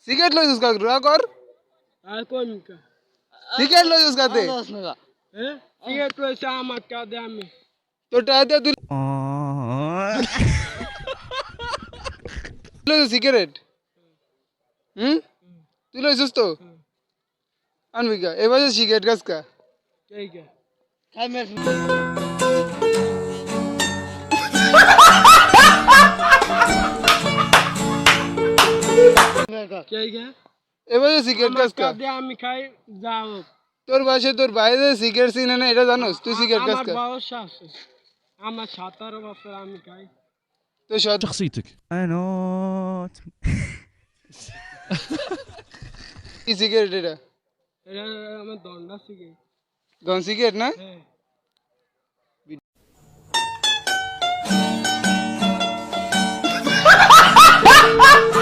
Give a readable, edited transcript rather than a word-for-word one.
cigarette লইছিস কা রুয়া কর আর কোন কা সিগারেট লইছিস কাতে হ্যাঁ সিগারেট লইছে আমার কাঁদে আমি তো টাতে তুই লইছিস সিগারেট তুই লইছিস তো আনবি কা এবার সিগারেট গাছ কা ঠিক আছে খাই মের ঠিক আছে এবার সিগারেট গাছ কা কাঁদে আমি খাই যাও তোর বাসে তোর বাইরে সিগারেট সিনে না এটা জানোস তুই সিগারেট গাছ আমার কা বয়স আছে আমার 17 বছর আমি খাই তো সৎ شخصيتك انا কি সিগারেট এটা এটা আমার দন্ডা সিগারেট গন সিগারেট না হ্যাঁ